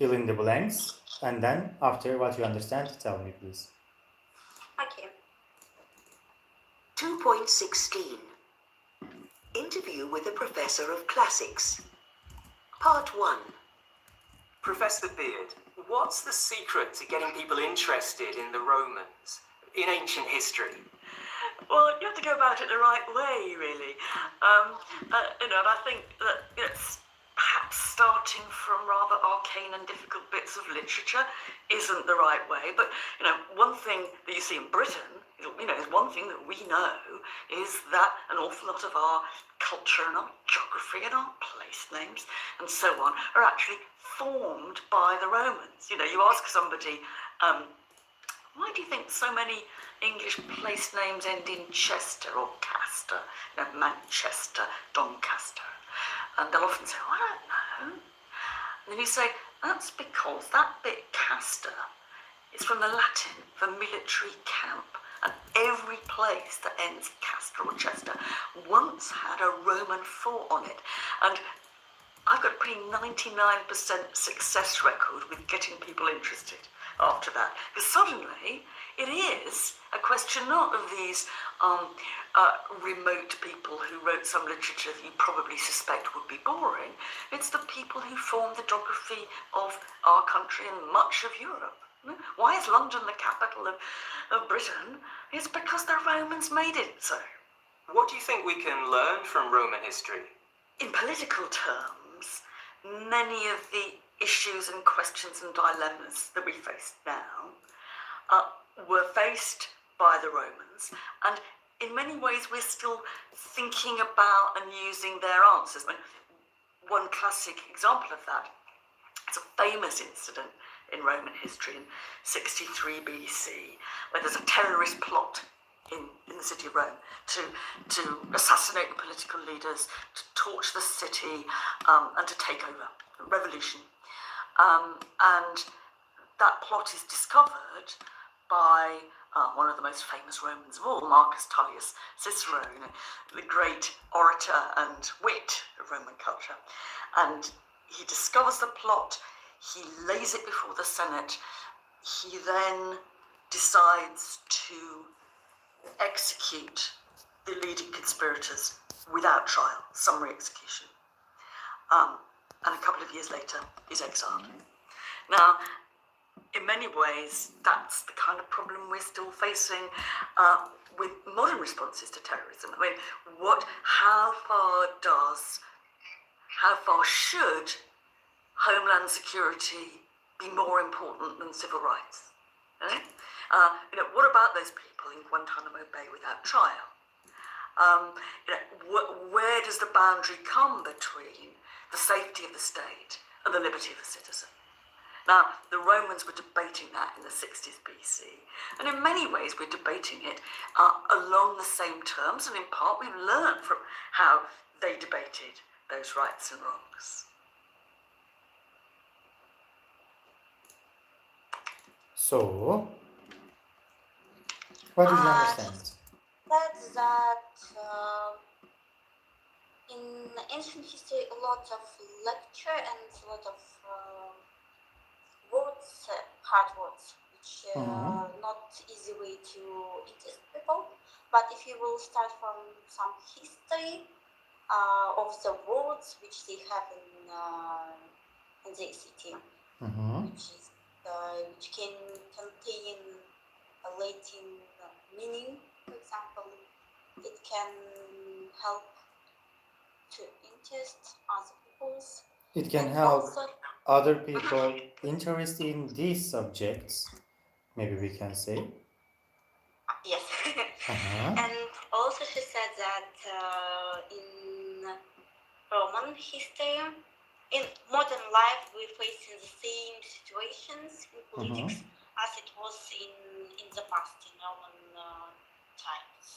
fill in the blanks, and then after what you understand, tell me, please. Okay. 2.16 Interview with a Professor of Classics. Part 1. Professor Beard, what's the secret to getting people interested in the Romans, in ancient history? Well, you have to go about it the right way, really. And I think that it's perhaps starting from rather arcane and difficult bits of literature isn't the right way. But, one thing that you see in Britain, is one thing that we know is that an awful lot of our culture and our geography and our place names and so on are actually formed by the Romans. You ask somebody, why do you think so many English place names end in Chester or Castor? Manchester, Doncaster. And they'll often say, I don't know. And then you say, that's because that bit Castor is from the Latin for military camp. And every place that ends Castor or Chester once had a Roman fort on it. And I've got a pretty 99% success record with getting people interested after that. Because suddenly it is a question not of these remote people who wrote some literature that you probably suspect would be boring. It's the people who formed the geography of our country and much of Europe. Why is London the capital of Britain? It's because the Romans made it so. What do you think we can learn from Roman history? In political terms, many of the issues and questions and dilemmas that we face now were faced by the Romans, and in many ways we're still thinking about and using their answers. One classic example of that is a famous incident in Roman history in 63 BC, where there's a terrorist plot in the city of Rome to assassinate the political leaders, to torch the city, and to take over. A revolution. And that plot is discovered by one of the most famous Romans of all, Marcus Tullius Cicero, the great orator and wit of Roman culture. And he discovers the plot, he lays it before the Senate, he then decides to execute the leading conspirators without trial, summary execution. And a couple of years later, he's exiled. Now, in many ways, that's the kind of problem we're still facing with modern responses to terrorism. How far should Homeland Security be more important than civil rights? What about those people in Guantanamo Bay without trial? Where does the boundary come between the safety of the state and the liberty of the citizen? Now, the Romans were debating that in the 60s BC, and in many ways we're debating it along the same terms, and in part we've learned from how they debated those rights and wrongs. So, what did you understand? That in ancient history, a lot of lecture and a lot of words, hard words, which not easy way to interest people. But if you will start from some history of the words which they have in the city, which can contain a Latin meaning, for example, it can help to interest other people's. It can help other people interested in these subjects, maybe we can say. Yes. And also she said that in Roman history, in modern life, we're facing the same situations in politics as it was in the past, in Roman times.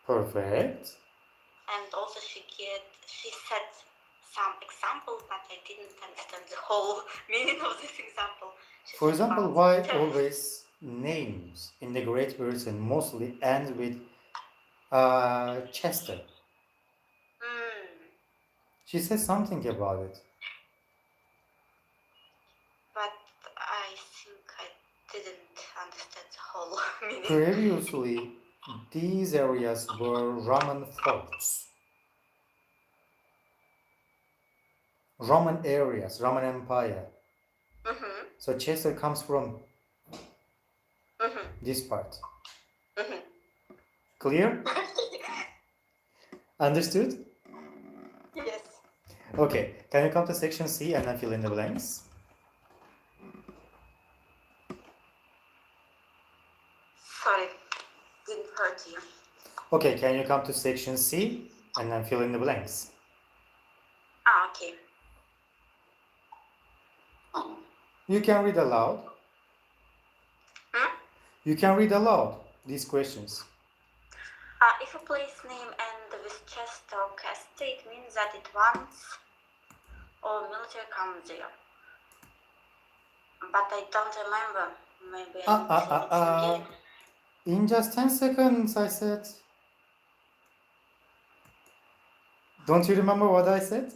Perfect. And also she said some example, but I didn't understand the whole meaning of this example. For example, why always names in the Great Britain mostly end with Chester? She said something about it. but I think I didn't understand the whole meaning. Previously, these areas were Roman forts. Roman areas, Roman Empire. Mm-hmm. So Chester comes from Mm-hmm. this part. Mm-hmm. Clear? Understood? Yes. Okay, can you come to section C and then fill in the blanks? Sorry, didn't hurt you. Okay, can you come to section C and then fill in the blanks? Ah, okay. You can read aloud. Hmm? You can read aloud these questions. If a place name ends with Chester or Castor, it means that it once or military comes there. But I don't remember. Maybe I didn't see it again. In just 10 seconds, I said. Don't you remember what I said?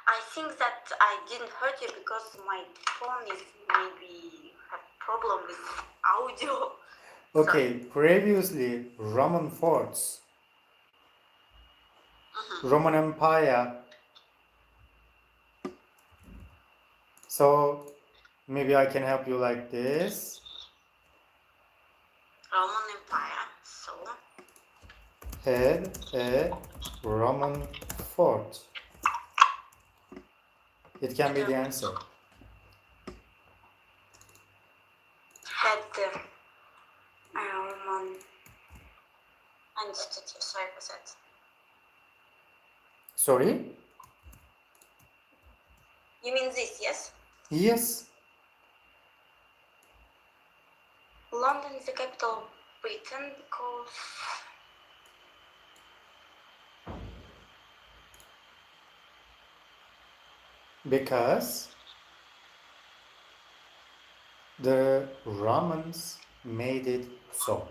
I think that I didn't hurt you because my phone is maybe have problem with audio. Okay, previously Roman forts, Roman Empire. So maybe I can help you like this. Roman Empire, so Had a Roman fort. It can be the answer. had the Roman. Understood you. Sorry for that. Sorry? You mean this, yes? Yes. London is the capital of Britain Because the Romans made it so.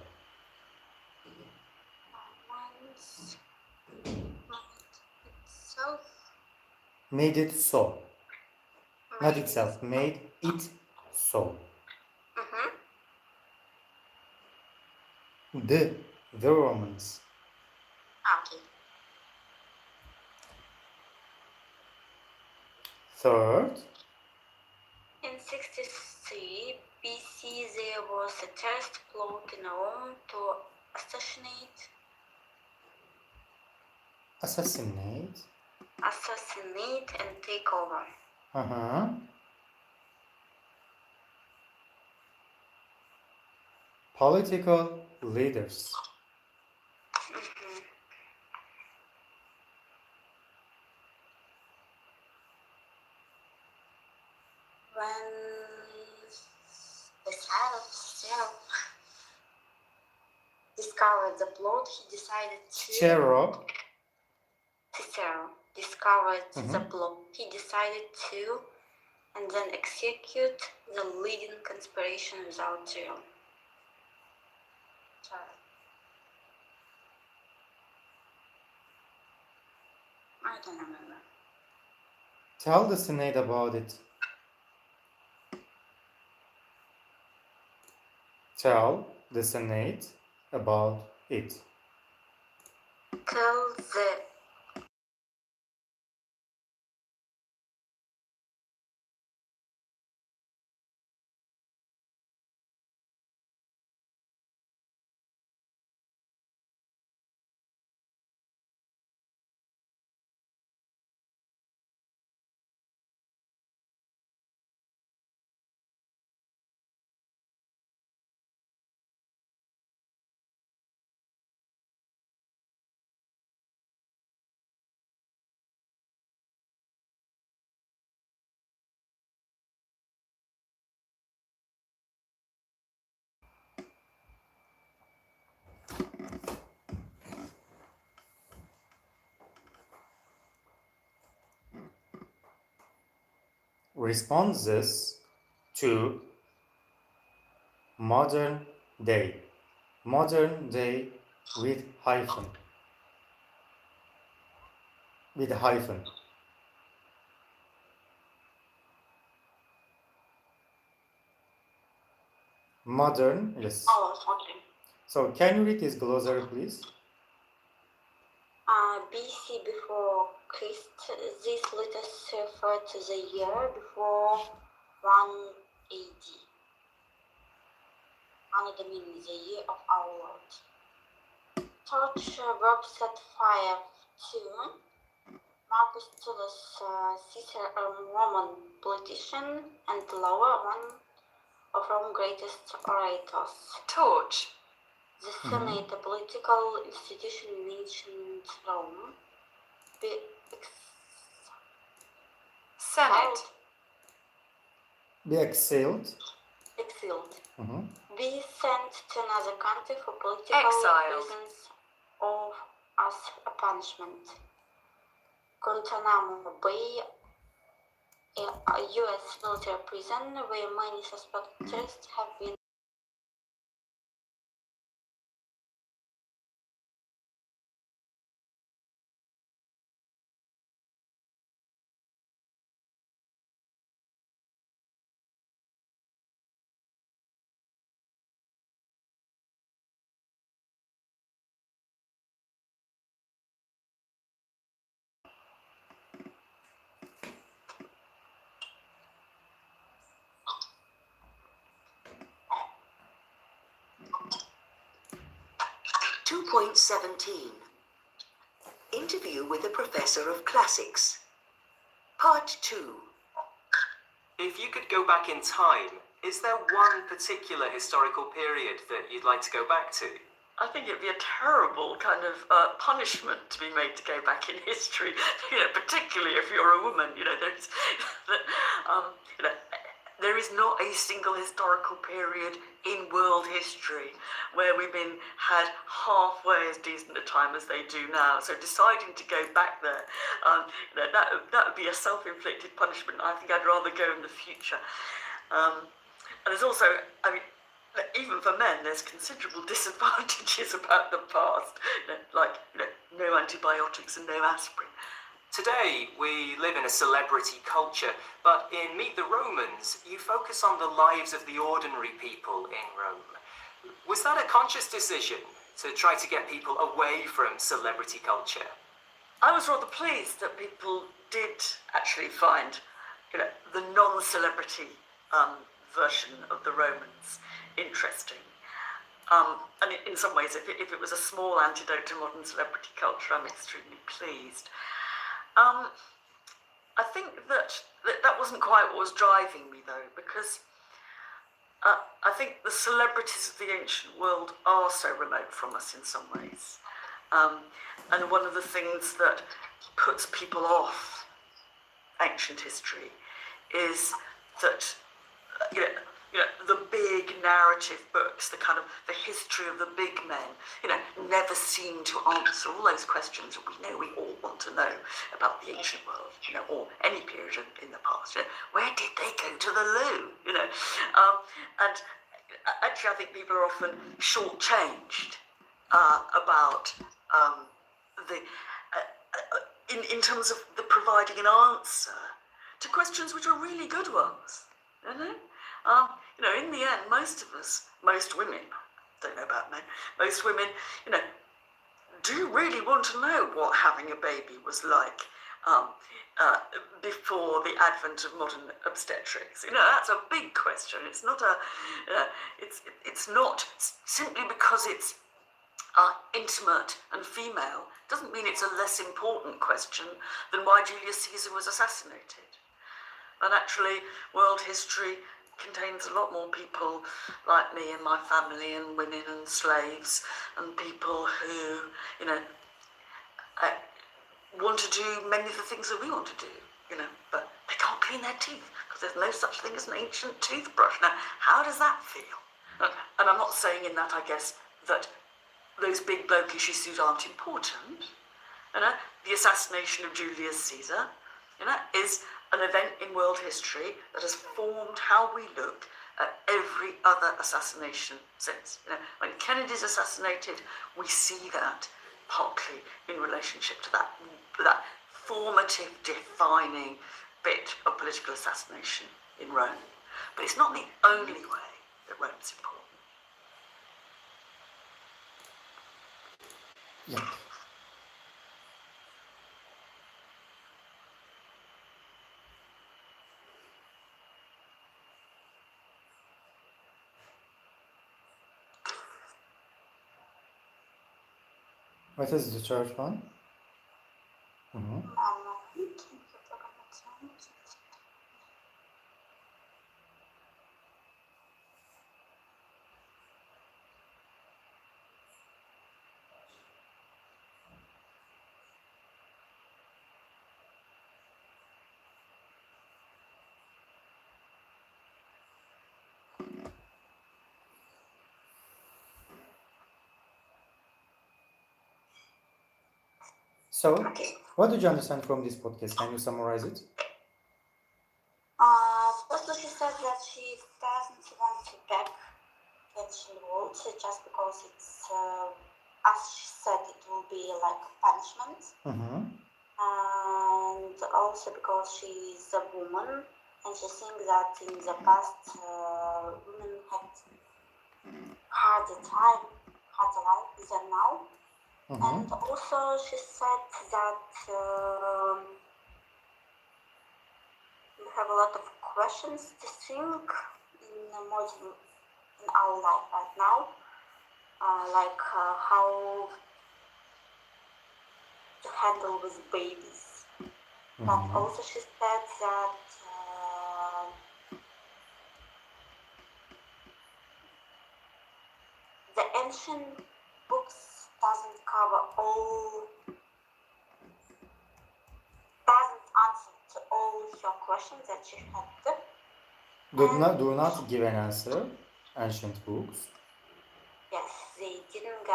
Romans itself. Made it so. Not itself, made it so. Mm-hmm. The Romans. Okay. Third, In 63 BC, there was a terrorist plot in Rome to assassinate. assassinate and take over. Political leaders. Mm-hmm. When the side of Cicero discovered the plot, he decided to. Cicero. Cicero discovered the plot. He decided to, and then execute the leading conspiration without trial. I don't remember. Tell the Senate about it. Tell the Senate about it. Tell the responses to modern day. Modern day with hyphen. With hyphen. Modern, yes. Oh, okay. So can you read this glossary, please? BC before Christ. These letters refer to the year before 1 AD. Anno Domini, the year of our Lord. Torch, verb set fire to. Marcus Tullus, Caesar, a Roman politician, and the lower one of Rome's greatest orators. Torch. The Senate, a political institution in ancient Rome. Senate. Be exiled. Exiled. Mhm. Be sent to another country for political Exiled. reasons or as a punishment. Guantanamo Bay, a U.S. military prison where many suspected terrorists have been. Two point 17. Interview with a professor of classics. Part 2. If you could go back in time, is there one particular historical period that you'd like to go back to? I think it'd be a terrible kind of punishment to be made to go back in history, particularly if you're a woman. There is not a single historical period in world history where women had halfway as decent a time as they do now. So deciding to go back there, that would be a self-inflicted punishment. I think I'd rather go in the future. And there's also, even for men, there's considerable disadvantages about the past, like no antibiotics and no aspirin. Today, we live in a celebrity culture, but in Meet the Romans, you focus on the lives of the ordinary people in Rome. Was that a conscious decision to try to get people away from celebrity culture? I was rather pleased that people did actually find, the non-celebrity version of the Romans interesting. And in some ways, if it was a small antidote to modern celebrity culture, I'm extremely pleased. I think that wasn't quite what was driving me, though, because I think the celebrities of the ancient world are so remote from us in some ways. And one of the things that puts people off ancient history is that, the big narrative books, the history of the big men, never seem to answer all those questions that we all want to know about the ancient world, or any period in the past. Where did they go to the loo? And actually, I think people are often shortchanged about in terms of the providing an answer to questions which are really good ones. In the end, most women, don't know about men, most women, do really want to know what having a baby was like before the advent of modern obstetrics. That's a big question. It's not it's not simply because it's intimate and female doesn't mean it's a less important question than why Julius Caesar was assassinated. And actually, world history contains a lot more people like me and my family, and women and slaves, and people who, want to do many of the things that we want to do, but they can't clean their teeth because there's no such thing as an ancient toothbrush. Now, how does that feel? And I'm not saying in that, I guess, that those big blokish issues aren't important. The assassination of Julius Caesar, is an event in world history that has formed how we look at every other assassination since. When Kennedy's assassinated, we see that partly in relationship to that formative, defining bit of political assassination in Rome. But it's not the only way that Rome's important. Yeah. What is the third one? Mhm. So, what did you understand from this podcast? Can you summarize it? Firstly, she said that she doesn't want to back ancient world just because it's, as she said, it will be like a punishment. Mm-hmm. And also because she is a woman and she thinks that in the past women had harder time, harder life than now. Mm-hmm. And also she said that we have a lot of questions to think in our life right now, like how to handle with babies. But also she said that the ancient books doesn't answer to all your questions that you had. Do not give an answer. Ancient books. Yes, they didn't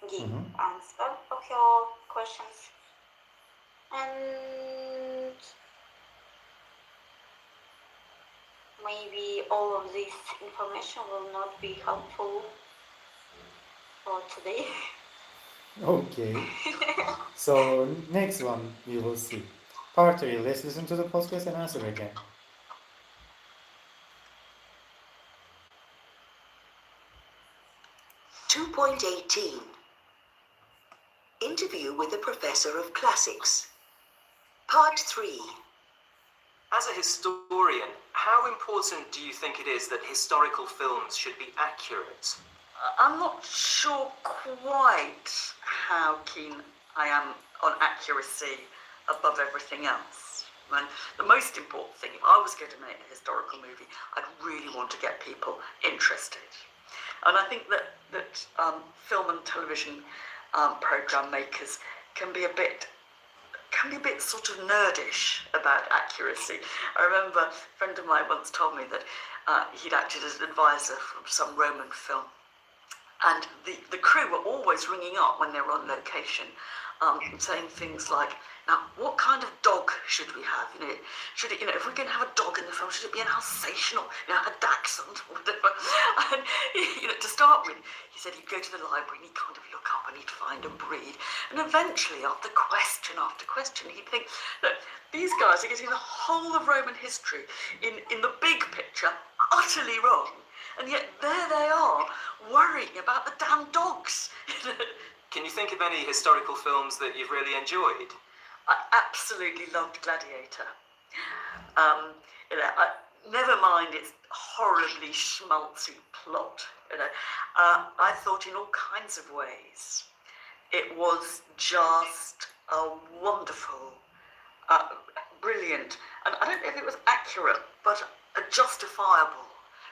give Mhm. answer of your questions. And maybe all of this information will not be helpful for today. Okay. So next one we will see. Part 3. Let's listen to the podcast and answer again. (2.18) Interview with a professor of classics. Part 3. As a historian, how important do you think it is that historical films should be accurate? I'm not sure quite how keen I am on accuracy above everything else. And the most important thing, if I was going to make a historical movie, I'd really want to get people interested. And I think that film and television program makers can be a bit sort of nerdish about accuracy. I remember a friend of mine once told me that he'd acted as an advisor from some Roman film. And the crew were always ringing up when they were on location, saying things like, "Now, what kind of dog should we have? Should it, if we're going to have a dog in the film, should it be an Alsatian or a Dachshund or whatever?" And to start with, he said he'd go to the library and he'd kind of look up and he'd find a breed. And eventually, after question, he'd think that these guys are getting the whole of Roman history in the big picture utterly wrong. And yet there they are, worrying about the damn dogs. Can you think of any historical films that you've really enjoyed? I absolutely loved Gladiator. Never mind its horribly schmaltzy plot. I thought in all kinds of ways it was just a wonderful, brilliant, and I don't know if it was accurate, but a justifiable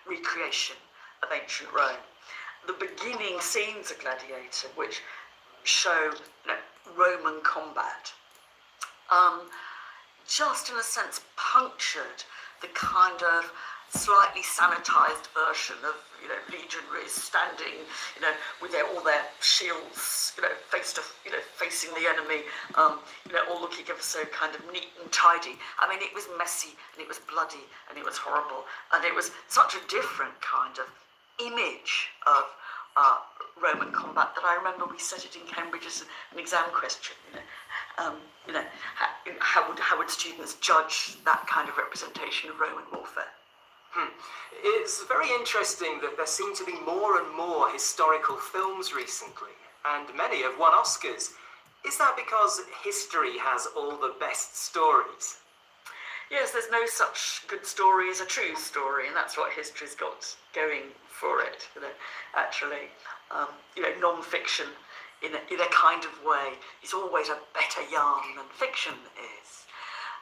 recreation of ancient Rome. The beginning scenes of Gladiator, which show Roman combat, just in a sense punctured the kind of slightly sanitized version of legionaries standing with all their shields facing the enemy, all looking ever so kind of neat and tidy. I mean, it was messy and it was bloody and it was horrible, and it was such a different kind of image of Roman combat that I remember we set it in Cambridge as an exam question. How would students judge that kind of representation of Roman warfare? It's very interesting that there seem to be more and more historical films recently, and many have won Oscars. Is that because history has all the best stories? Yes, there's no such good story as a true story, and that's what history's got going for it. Actually, non-fiction in a kind of way is always a better yarn than fiction is.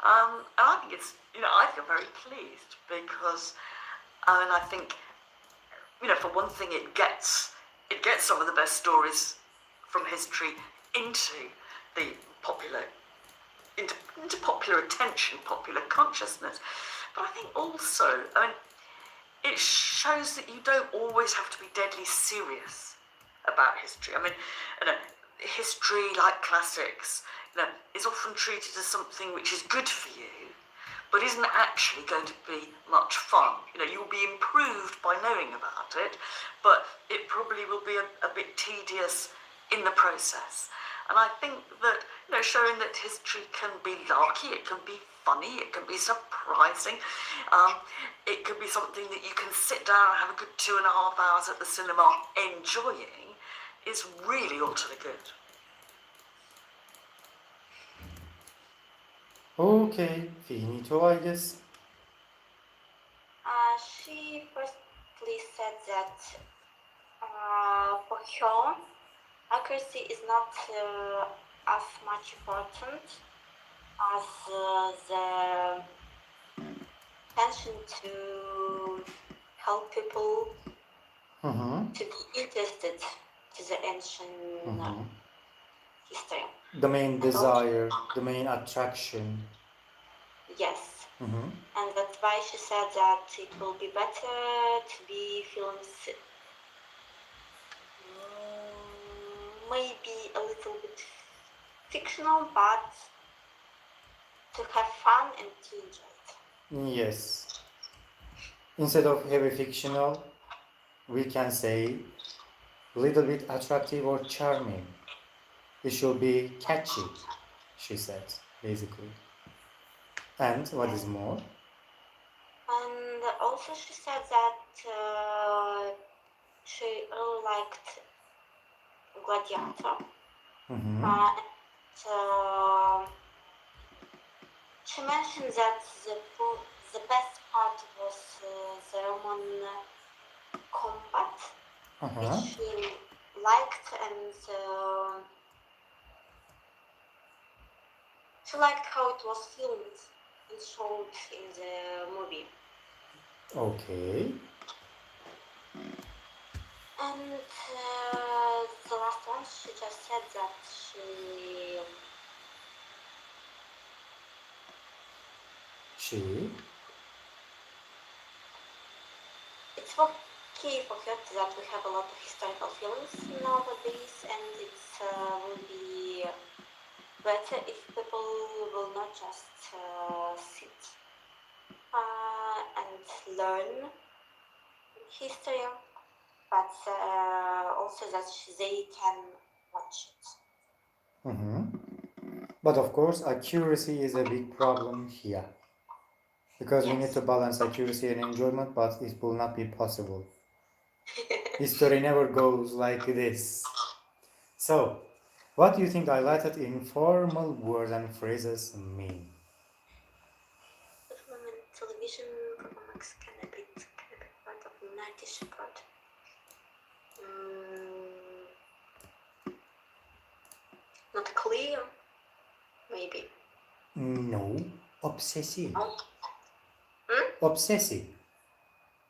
And I think it's, I feel very pleased because, I think, for one thing, it gets some of the best stories from history into the popular attention, popular consciousness. But I think also, it shows that you don't always have to be deadly serious about history. History, like classics, is often treated as something which is good for you, but isn't actually going to be much fun. You'll be improved by knowing about it, but it probably will be a bit tedious in the process. And I think that, showing that history can be larky, it can be funny, it can be surprising, it could be something that you can sit down and have a good 2.5 hours at the cinema enjoying, is really all to the good. Okay, finito, I guess. She firstly said that for her, accuracy is not as much important as the intention to help people Mm-hmm. to be interested to the ancient history. The main And also, desire, the main attraction. yes, Mm-hmm. and that's why she said that it will be better to be films maybe a little bit fictional, but to have fun and to enjoy it. Yes. Instead of heavy fictional, we can say little bit attractive or charming. It should be catchy, she said, basically. And what is more? And also she said that she really liked Gladiator. Mm-hmm. She mentioned that the best part was the Roman combat, which she liked, and she liked how it was filmed and showed in the movie. Okay. And the last one, she just said that it's okay for her that we have a lot of historical films nowadays, and it will be better if people will not just sit and learn history, but also that they can watch it. Mm-hmm. But of course, accuracy is a big problem here. Because we need to balance accuracy and enjoyment, but it will not be possible. History never goes like this. So, what do you think highlighted informal words and phrases mean? Television performance can be part of United support. Not clear, maybe. No, obsessive. Hmm? Obsessive.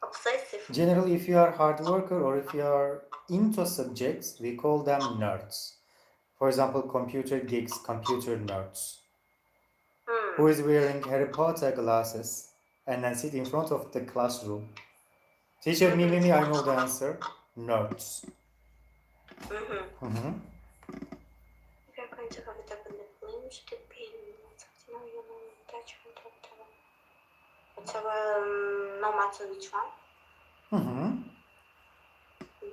Obsessive. Generally, if you are a hard worker or if you are into subjects, we call them nerds. For example, computer geeks, computer nerds. Who is wearing Harry Potter glasses and then sit in front of the classroom. Teacher, me, I know the answer. Nerds. Mm-hmm. If you're going to have it up in the film, should it be whatever, no matter which one? Mm-hmm.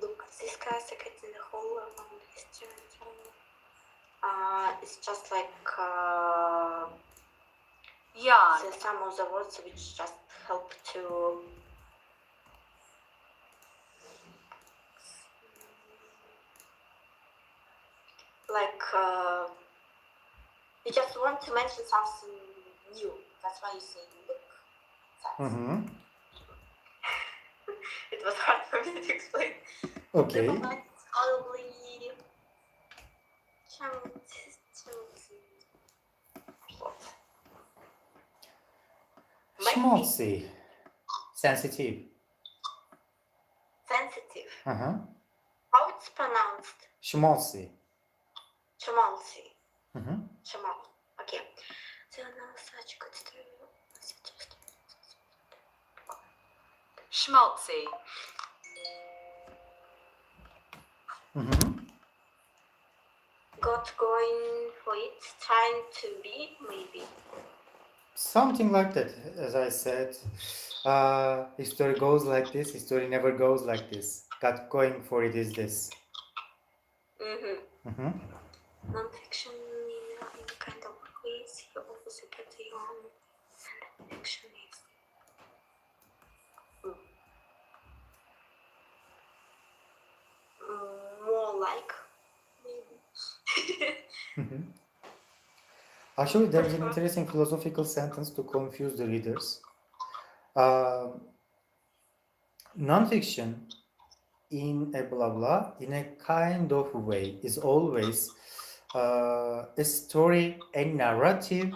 Look at this guy second in the hole around history. It's just like Yeah. some of the words which just help to like you just want to mention something new. That's why you say look. Mm-hmm. It was hard for me to explain. Okay. The moment is probably Schmaltzy. Sensitive. sensitive. Uh-huh. How it's pronounced? Schmaltzy. Schmaltzy. Mm-hmm. Schmal. Okay. So now such good story. Schmaltzy. Mm-hmm. Got going for it, trying to be, maybe. Something like that, as I said. History goes like this, history never goes like this. Got going for it is this. Mm-hmm. Mm-hmm. Non-fiction in kind of ways, you also put your own and fiction is. More like, maybe. Mm-hmm. Actually, there is an interesting philosophical sentence to confuse the readers. Non-fiction in a blah blah, in a kind of way, is always a story, a narrative,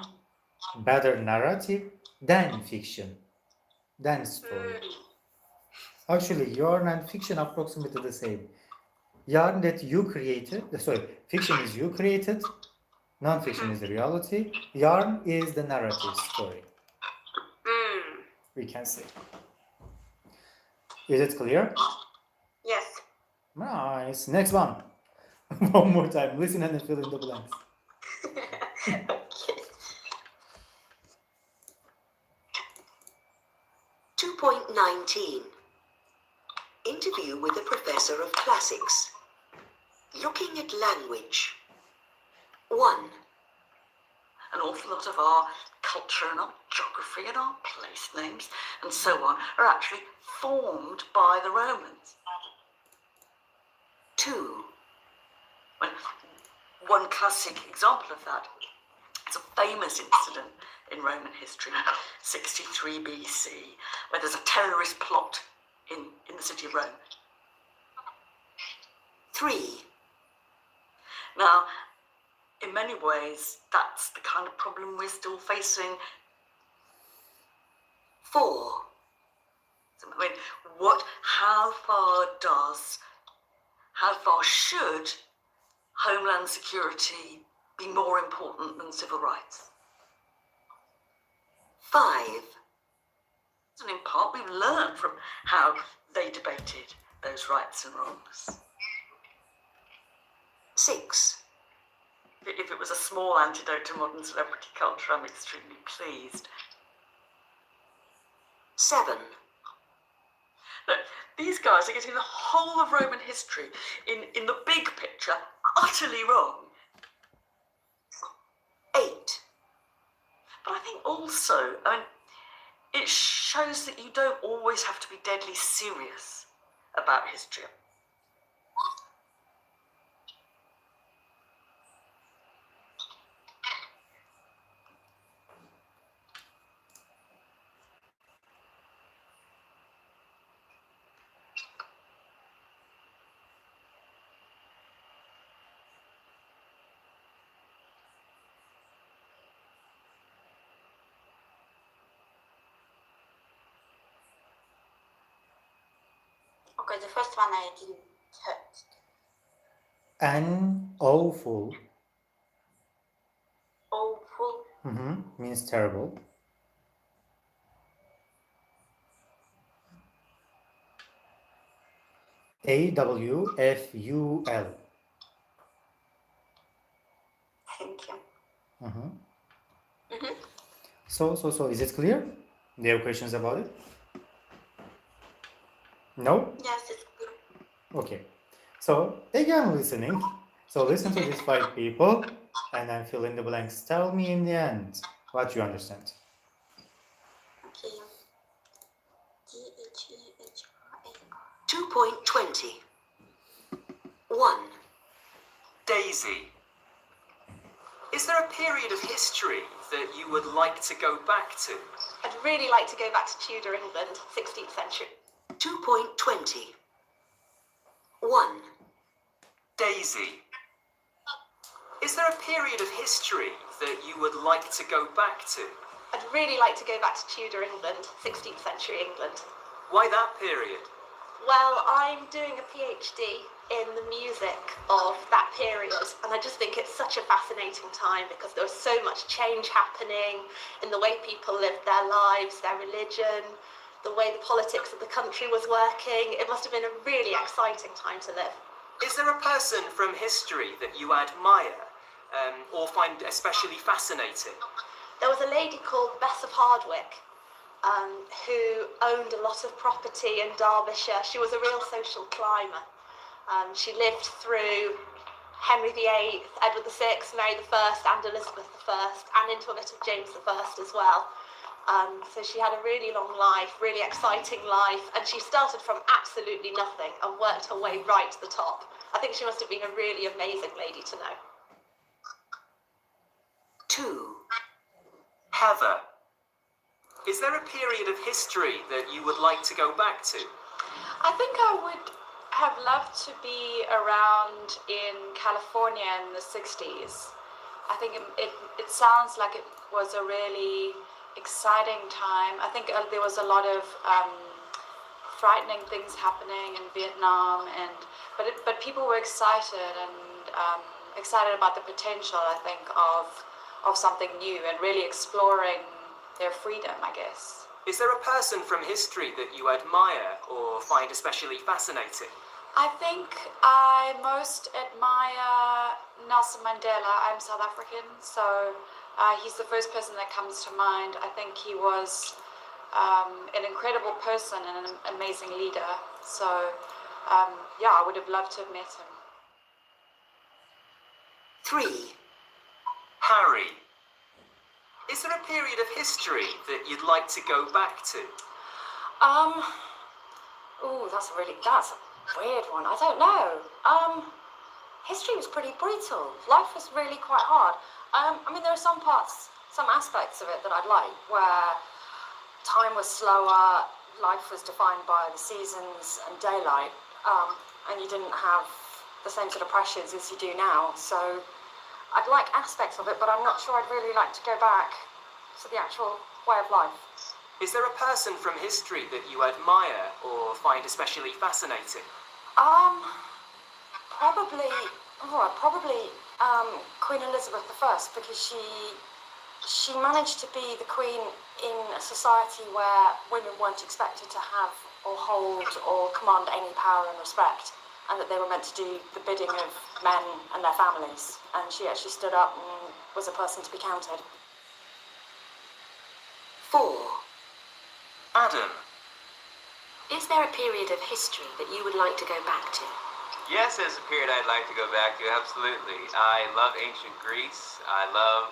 better narrative than fiction, than story. Actually, yarn and fiction are approximately the same. Yarn that you created, fiction is you created, non-fiction is the reality, yarn is the narrative story, we can say. Is it clear? Yes. Nice. Next one. One more time. Listen and fill in the blanks. Okay. 2.19. Interview with a professor of classics. Looking at language. 1. An awful lot of our culture and our geography and our place names and so on are actually formed by the Romans. 2. Well, one classic example of that is a famous incident in Roman history, 63 BC, where there's a terrorist plot in the city of Rome. 3. Now, in many ways, that's the kind of problem we're still facing. 4. I mean, how far should homeland security be more important than civil rights? 5. And in part, we've learned from how they debated those rights and wrongs. 6. If it was a small antidote to modern celebrity culture, I'm extremely pleased. 7. Look, these guys are getting the whole of Roman history in the big picture utterly wrong. 8. But I think also, it shows that you don't always have to be deadly serious about history. Okay, the first one I didn't heard. An awful Awful. means terrible. AWFUL. Thank you. So is it clear? Do you have questions about it? No? Yes, it's good. Okay. So again listening. So listen to these 5 people and then fill in the blanks. Tell me in the end what you understand. Okay. DHEHRAR. 2.20. 1. Daisy. Is there a period of history that you would like to go back to? I'd really like to go back to Tudor England, 16th century. 2.20. 1. Daisy. Is there a period of history that you would like to go back to? I'd really like to go back to Tudor England, 16th century England. Why that period? Well, I'm doing a PhD in the music of that period, and I just think it's such a fascinating time because there was so much change happening in the way people lived their lives, their religion, the way the politics of the country was working. It must have been a really exciting time to live. Is there a person from history that you admire or find especially fascinating? There was a lady called Bess of Hardwick who owned a lot of property in Derbyshire. She was a real social climber. She lived through Henry VIII, Edward VI, Mary I, and Elizabeth I, and into a bit of James I as well. So she had a really long life, really exciting life, and she started from absolutely nothing and worked her way right to the top. I think she must have been a really amazing lady to know. 2. Heather. Is there a period of history that you would like to go back to? I think I would have loved to be around in California in the 60s. I think it sounds like it was a really exciting time. I think there was a lot of frightening things happening in Vietnam, but people were excited and excited about the potential, I think, of something new and really exploring their freedom, I guess. Is there a person from history that you admire or find especially fascinating? I think I most admire Nelson Mandela. I'm South African, so he's the first person that comes to mind. I think he was an incredible person and an amazing leader. So, I would have loved to have met him. 3. Harry. Is there a period of history that you'd like to go back to? That's a weird one. I don't know. History was pretty brutal. Life was really quite hard. There are some aspects of it that I'd like, where time was slower, life was defined by the seasons and daylight, and you didn't have the same sort of pressures as you do now. So I'd like aspects of it, but I'm not sure I'd really like to go back to the actual way of life. Is there a person from history that you admire or find especially fascinating? Probably Queen Elizabeth I, because she managed to be the queen in a society where women weren't expected to have or hold or command any power and respect, and that they were meant to do the bidding of men and their families. And she actually stood up and was a person to be counted. 4. Adam. Is there a period of history that you would like to go back to? Yes, there's a period I'd like to go back to, absolutely. I love ancient Greece. I love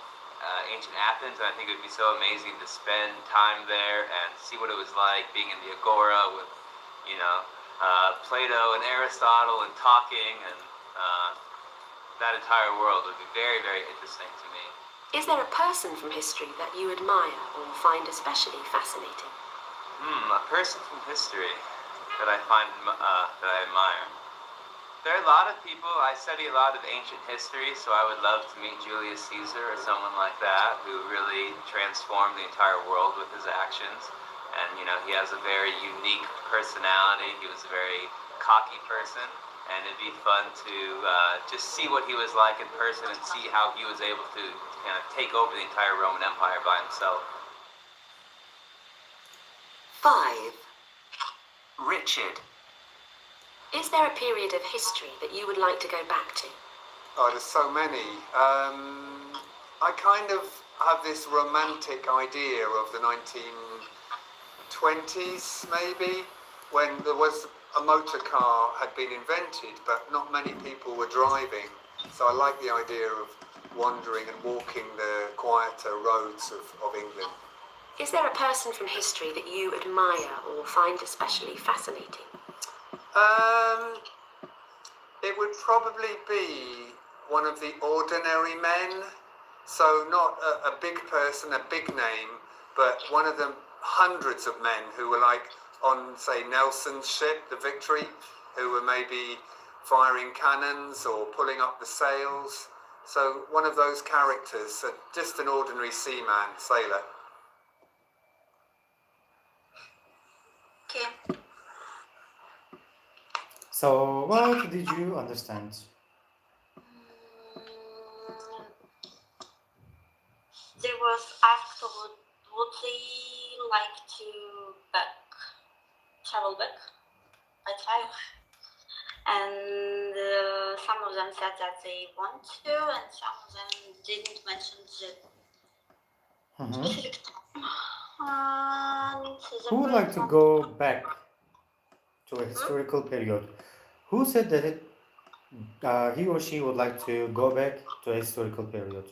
ancient Athens, and I think it would be so amazing to spend time there and see what it was like being in the Agora with, Plato and Aristotle and talking, and that entire world would be very, very interesting to me. Is there a person from history that you admire or find especially fascinating? A person from history that I find that I admire. There are a lot of people. I study a lot of ancient history, so I would love to meet Julius Caesar or someone like that who really transformed the entire world with his actions. And he has a very unique personality. He was a very cocky person, and it'd be fun to just see what he was like in person and see how he was able to kind of take over the entire Roman Empire by himself. 5. Richard. Is there a period of history that you would like to go back to? Oh, there's so many. I kind of have this romantic idea of the 1920s, maybe, when there was a motor car had been invented, but not many people were driving. So I like the idea of wandering and walking the quieter roads of England. Is there a person from history that you admire or find especially fascinating? It would probably be one of the ordinary men So not a big person, a big name, but one of the hundreds of men who were like on, say, Nelson's ship, the Victory, who were maybe firing cannons or pulling up the sails. So one of those characters, just an ordinary seaman, sailor. Okay. So what did you understand? There was asked would they like to travel back by time, and some of them said that they want to, and some of them didn't mention the specific time. And the Who would like to first go back to a historical period? Who said that he or she would like to go back to a historical period?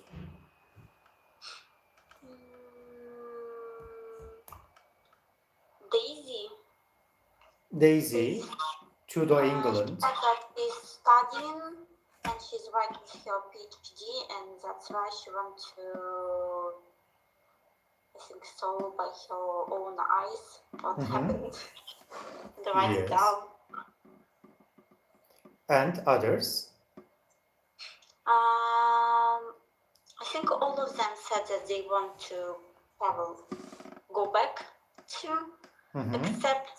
Daisy, Tudor England. Said that she's studying and she's writing her PhD, and that's why she wants to, I think so, by her own eyes what happened and write it Yes. down. And others? I think all of them said that they want to go back to, except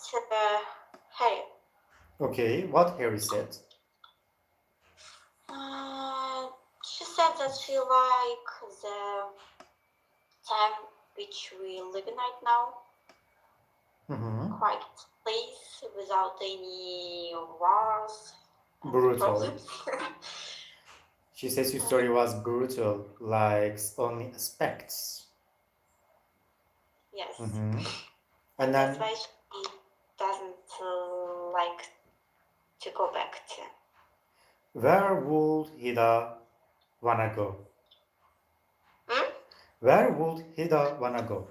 Harry. Okay, what Harry said? She said that she likes the time which we live in right now. Quiet place without any wars. Brutal. Problems. She says your story was brutal, like only aspects. Yes. And That's then, why she doesn't like to go back to. where would Hida wanna go? Where would Hida wanna go?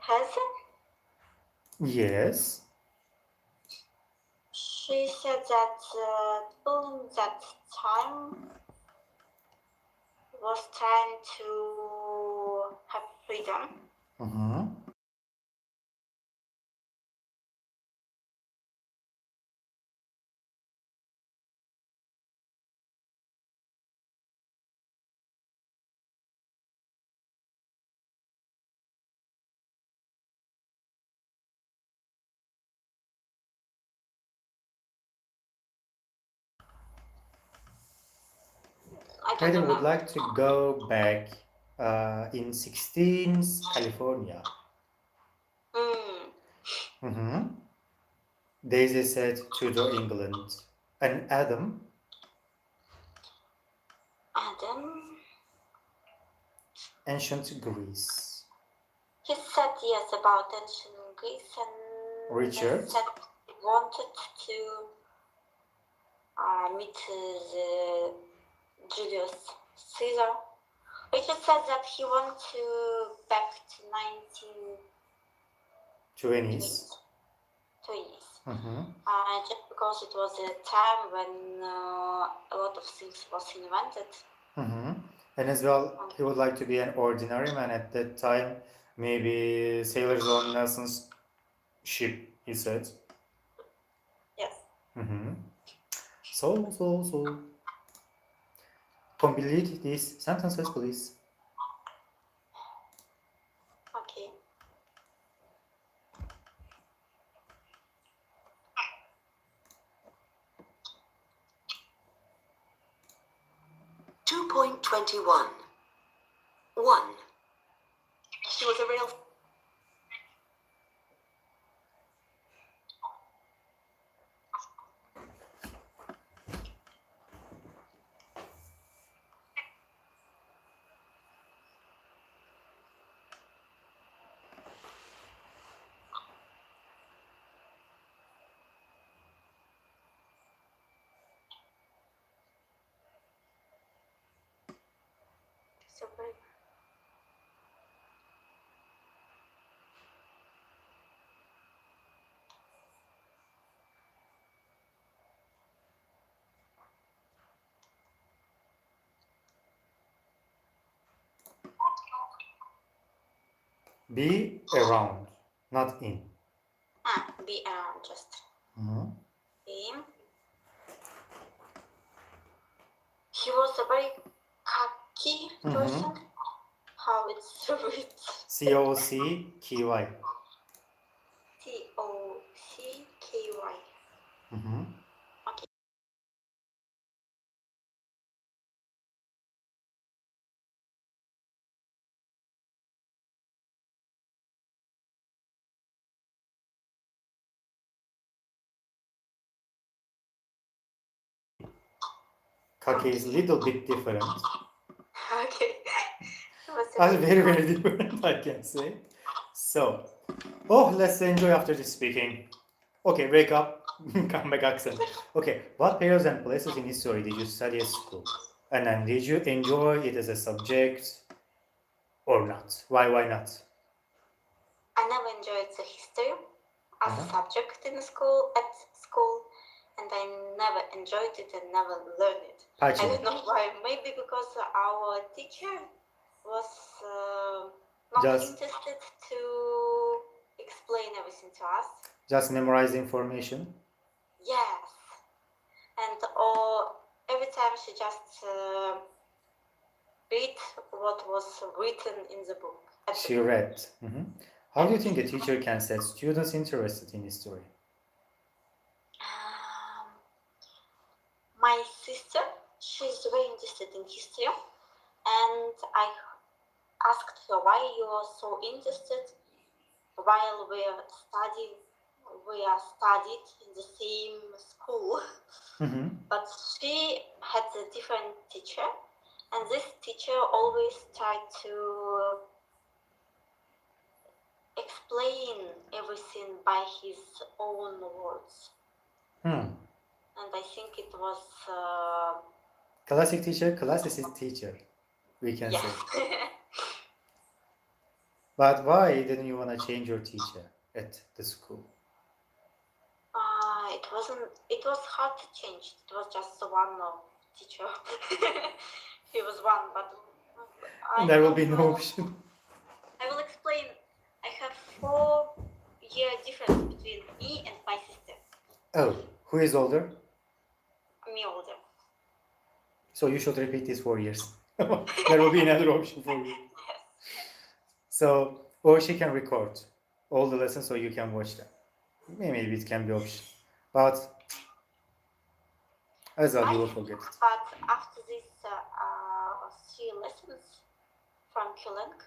Hasn't? Yes. She said that during that time was trying to have freedom. Heather would like to go back in 16th California. Daisy said Tudor England. And Adam? Ancient Greece. He said yes about ancient Greece, and Richard? said he wanted to meet the Julius Caesar. Richard said that he wants to back to 1920s. 20s. Just because it was a time when a lot of things was invented. And as well, he would like to be an ordinary man at that time, maybe sailors on Nelson's ship, he said. Yes. So. Complete these sentences, please. Okay. .21. 1. She was a real... Super. Be around, not in. Be around just. Mhm. Be. He was a very cocky person. How it's written? C-O-C-K-Y. T-O-C-K-Y. Mhm. Okay. Cocky is a little bit different. Okay. That's very, very different, I can say. So, let's enjoy after this speaking. Okay, wake up, come back accent. Okay, what periods and places in history did you study at school? And then did you enjoy it as a subject or not? Why not? I never enjoyed the history as a subject at school, and I never enjoyed it and never learned it. I don't know why. Maybe because our teacher was not interested to explain everything to us. Just memorize information? Yes, and every time she just read what was written in the book. She read. How do you think a teacher can set students interested in history? My sister, she's very interested in history, and I asked her why you are so interested while we are studied in the same school. But she had a different teacher, and this teacher always tried to explain everything by his own words. And I think it was Classic teacher, classicist teacher, we can say. But why didn't you want to change your teacher at the school? It was hard to change. It was just one teacher. He was one, but There will be no option. I will explain. I have 4-year difference between me and my sister. Oh, who is older? Me older. So you should repeat this 4 years. There will be another option for you. Yes. So, or she can record all the lessons so you can watch them. Maybe it can be option. But as well, you will forget it. But after these 3 lessons from Kulang,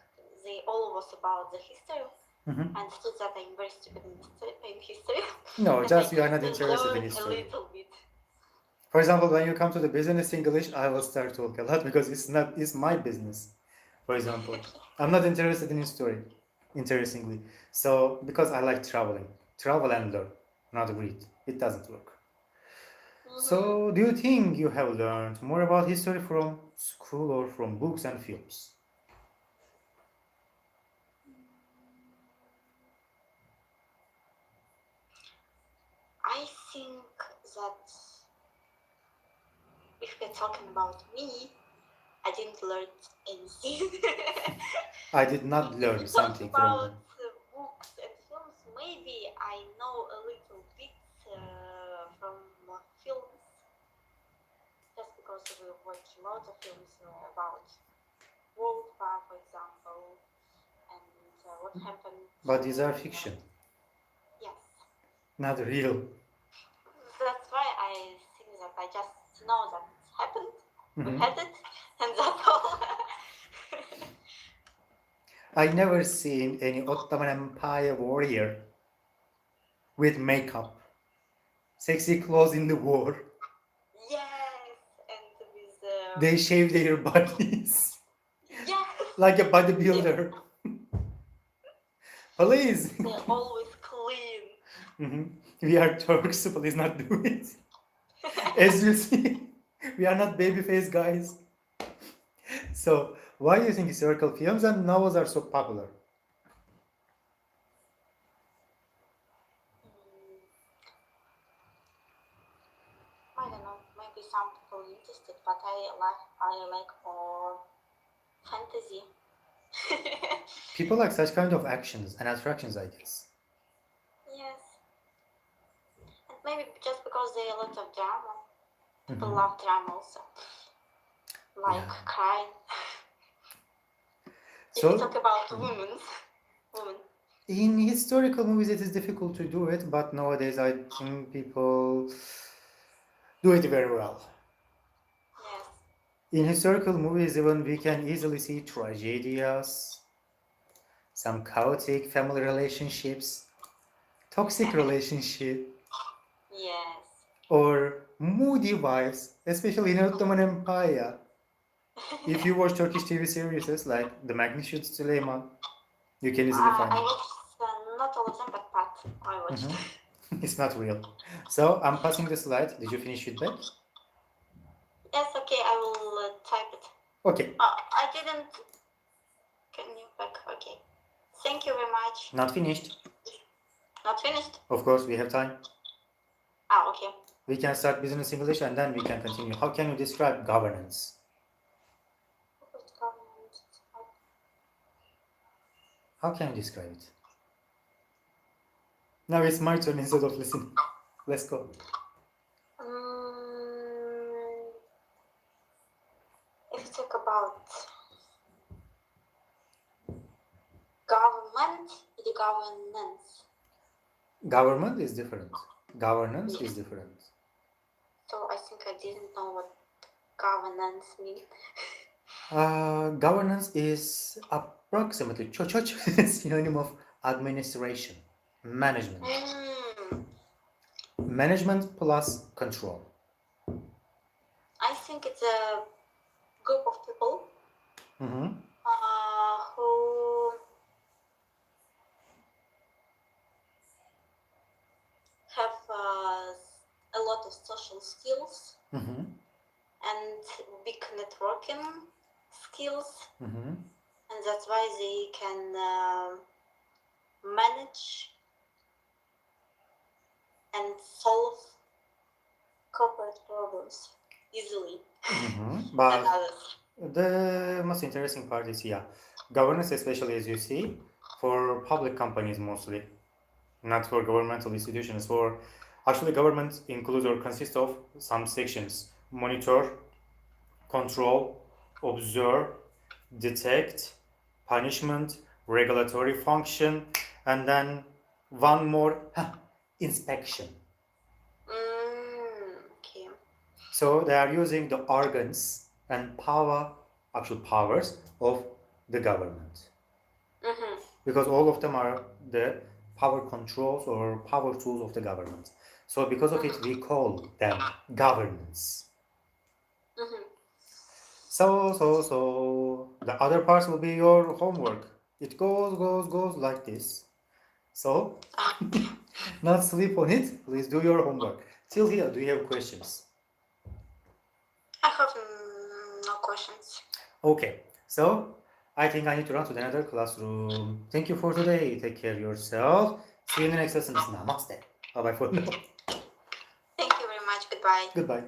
they all was about the history. I understood that I'm very stupid in history. No, just you are not interested in history. A little bit. For example, when you come to the business English, I will start to talk a lot because it's my business. For example, I'm not interested in history, interestingly. So because I like travel and learn, not read. It doesn't work. So do you think you have learned more about history from school or from books and films? I think that if we're talking about me, I didn't learn anything. I did not learn something from about them. books and films, maybe I know a little bit from films, just because we watch lots of films about World War, for example, and what happened. But these are fiction, Yes. not real. That's why I think that I just know that it happened, we had it, and that's all. I never seen any Ottoman Empire warrior with makeup, sexy clothes in the war. Yes, and with They shave their bodies yes, like a bodybuilder. Please. they're always clean. We are Turks, so please not do it. As you see, we are not babyface guys. So, why do you think historical films and novels are so popular? I don't know, maybe some people interested, but I like more fantasy. People like such kind of actions and attractions, I guess. Yes. And maybe just because there are a lot of drama. People Mhm. love drama also. Like Yeah. crying. If So- we talk about women. In historical movies, it is difficult to do it, but nowadays I think people do it very well. Yes. In historical movies, even we can easily see tragedies, some chaotic family relationships, toxic relationship, Yes. or moody vibes, especially in Ottoman Empire. If you watch Turkish TV series like The Magnitude Süleyman, you can easily find I it. watched not all of them, but part I watched. Mhm. It's not real. So I'm passing the slide. Did you finish feedback? Yes, okay, I will type it. Okay, I didn't. Can you back? Okay. Thank you very much. not finished. Not finished? Of course, we have time. Okay. We can start business English and then we can continue. How can you describe governance? How can you describe it? Now it's my turn instead of listening. Let's go. If you talk about government, the governance. Government is different. Governance is different. So I think I didn't know what governance means. Governance is approximately synonym of administration, management. Management plus control. I think it's a group of people Mm-hmm. who have a lot of social skills Mm-hmm. and big networking skills, Mm-hmm. and that's why they can manage and solve corporate problems easily Mm-hmm. than But others. the most interesting part is, governance, especially as you see, for public companies mostly, not for governmental institutions. For actually, government includes or consists of some sections: monitor, control, observe, detect, punishment, regulatory function, and then one more, inspection. Okay. So they are using the organs and actual powers of the government. Because all of them are the power controls or power tools of the government. So because of it, we call them governance. So the other parts will be your homework. It goes like this. So not sleep on it. Please do your homework. Till here, do you have questions? I have no questions. Okay, so I think I need to run to another classroom. Thank you for today. Take care of yourself. See you in the next lesson. Namaste. Bye bye for now. Thank you very much. Goodbye. Goodbye.